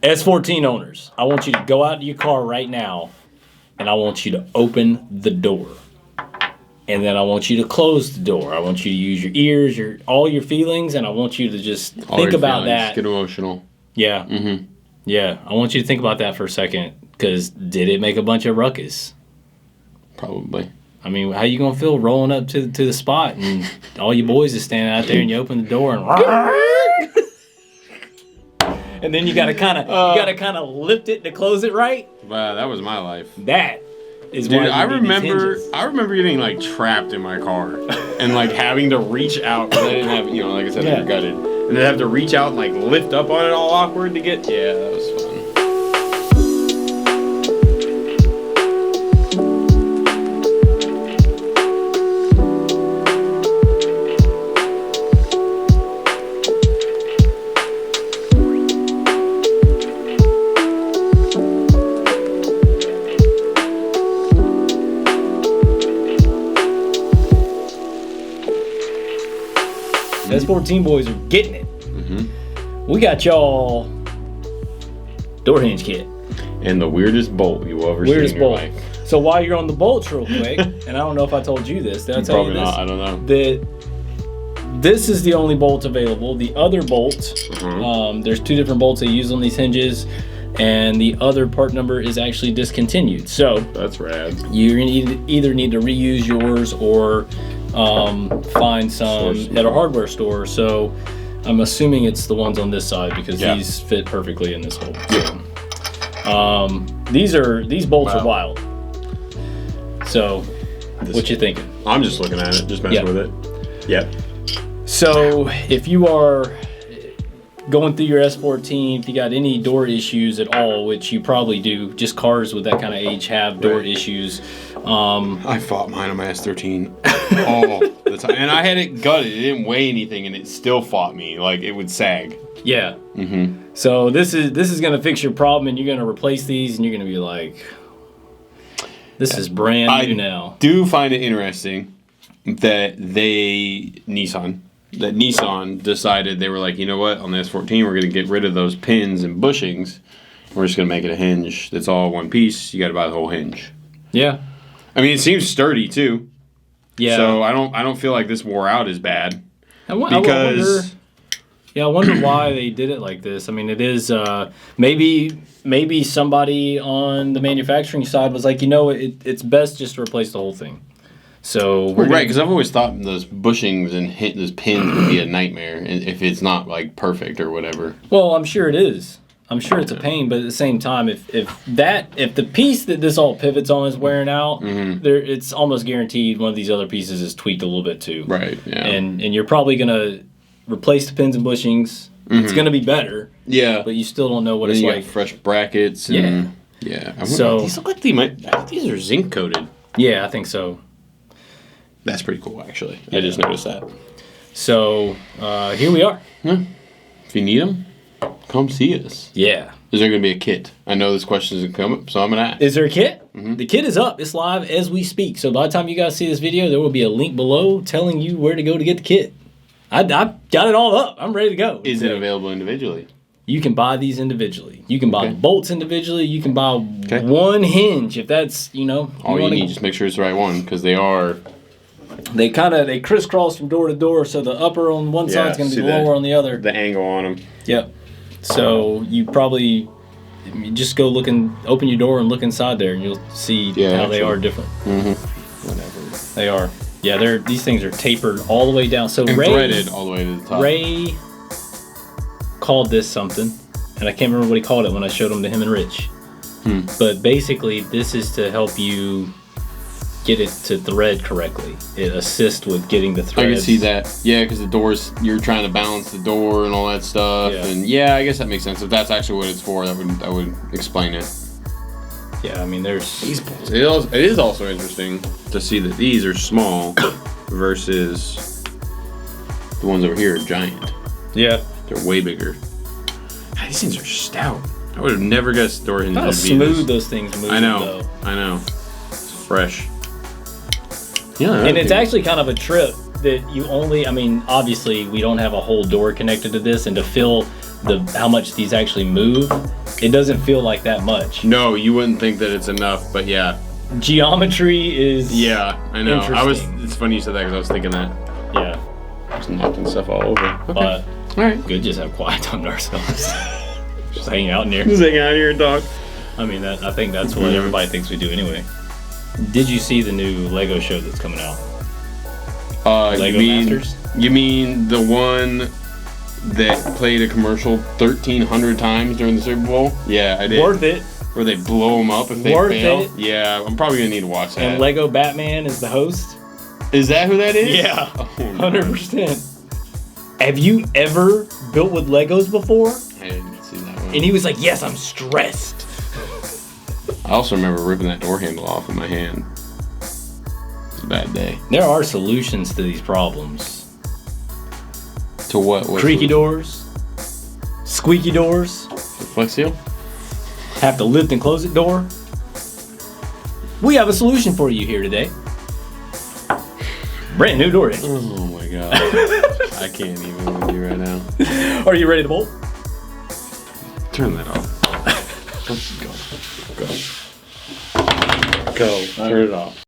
S14 owners, I want you to go out to your car right now, and I want you to open the door. And then I want you to close the door. I want you to use your ears, all your feelings, and I want you to just think about that. Get emotional. Yeah. Mm-hmm. Yeah, I want you to think about that for a second, because did it make a bunch of ruckus? Probably. I mean, how you going to feel rolling up to the spot, and all your boys are standing out there, and you open the door, and... and then you gotta kind of lift it to close it right. Wow, that was my life. That is dude. Why I remember getting like trapped in my car and like having to reach out. I didn't have, like I said, they were gutted, and then have to reach out and like lift up on it all awkward to get. Yeah, that was fun. S14 boys are getting it. Mm-hmm. We got y'all door hinge kit. And the weirdest bolt you ever seen in your life. So while you're on the bolts real quick, and I don't know if I told you this. Did I tell you this? Not, I don't know. This is the only bolt available. The other bolt, there's 2 different bolts they use on these hinges, and the other part number is actually discontinued. So that's rad. You're gonna either need to reuse yours or find some at a hardware store. So I'm assuming it's the ones on this side because these fit perfectly in this hole. So, these bolts are wild. So what you thinking? I'm just looking at it, just messing with it. Yeah. So if you are going through your S14, if you got any door issues at all, which you probably do, just cars with that kind of age have door issues. I fought mine on my S13 all the time, and I had it gutted. It didn't weigh anything, and it still fought me. Like it would sag. Yeah. Mm-hmm. So this is gonna fix your problem, and you're gonna replace these, and you're gonna be like, this is brand new now. I do find it interesting that Nissan decided, they were like, you know what, on the S14 we're gonna get rid of those pins and bushings. We're just gonna make it a hinge that's all one piece. You got to buy the whole hinge. Yeah. I mean, it seems sturdy too. Yeah. So I don't feel like this wore out as bad. I wonder why they did it like this. I mean, it is maybe somebody on the manufacturing side was like, it's best just to replace the whole thing. So right, because I've always thought those bushings and those pins would be a nightmare if it's not like perfect or whatever. Well, I'm sure it is. I'm sure it's a pain, but at the same time, if the piece that this all pivots on is wearing out, it's almost guaranteed one of these other pieces is tweaked a little bit too. Right. Yeah. And you're probably gonna replace the pins and bushings. It's gonna be better. Yeah. But you still don't know what it's like. Fresh brackets. And, yeah. So these look like these are zinc coated. Yeah, I think so. That's pretty cool, actually. I just noticed that. So here we are. Yeah. If you need them, come see us. Yeah. Is there going to be a kit? I know this question is going to come up, so I'm going to ask. Is there a kit? Mm-hmm. The kit is up. It's live as we speak. So by the time you guys see this video, there will be a link below telling you where to go to get the kit. I got it all up. I'm ready to go. Is it available individually? You can buy these individually. You can buy the bolts individually. You can buy one hinge if that's, all you need, just make sure it's the right one, because they are... They crisscross from door to door, so the upper on one side is going to be lower on the other. The angle on them. Yep. So you probably just go open your door and look inside there, and you'll see how they are different. Mm-hmm. Whatever. They are. Yeah, these things are tapered all the way down. So and threaded all the way to the top. Ray called this something, and I can't remember what he called it when I showed them to him and Rich. But basically, this is to help you get it to thread correctly. It assists with getting the threads. I can see that. Yeah, because the doors, you're trying to balance the door and all that stuff. Yeah. And I guess that makes sense. If that's actually what it's for, that would explain it. Yeah, I mean, there's... It is also interesting to see that these are small versus the ones over here are giant. Yeah. They're way bigger. God, these things are stout. I would have never guessed door hinges would be smooth those things move. I know. It's fresh. Yeah, and it's actually kind of a trip that you only, obviously we don't have a whole door connected to this, and to fill how much these actually move, it doesn't feel like that much. No, you wouldn't think that it's enough, but yeah. Geometry is I know. interesting. It's funny you said that because I was thinking that. Yeah. Just knocking stuff all over. Okay. But all right. good, just have quiet time to ourselves. Just hanging out in here. Just hanging out here and talk. I mean, I think that's what everybody thinks we do anyway. Did you see the new Lego show that's coming out? Lego Masters? You mean the one that played a commercial 1,300 times during the Super Bowl? Yeah, I did. Worth it. Where they blow them up if they Worth fail? it. Yeah, I'm probably going to need to watch that. And Lego Batman is the host? Is that who that is? Yeah, Oh, no. 100%. Have you ever built with Legos before? I didn't see that one. And he was like, yes, I'm stressed. I also remember ripping that door handle off with my hand. It's a bad day. There are solutions to these problems. To what? Creaky doors, squeaky doors, Flex seal? have to lift and close it door. We have a solution for you here today. Brand new door. Oh my god. I can't even with you right now. Are you ready to bolt? Turn that off. Let's go. Go. Turn it off.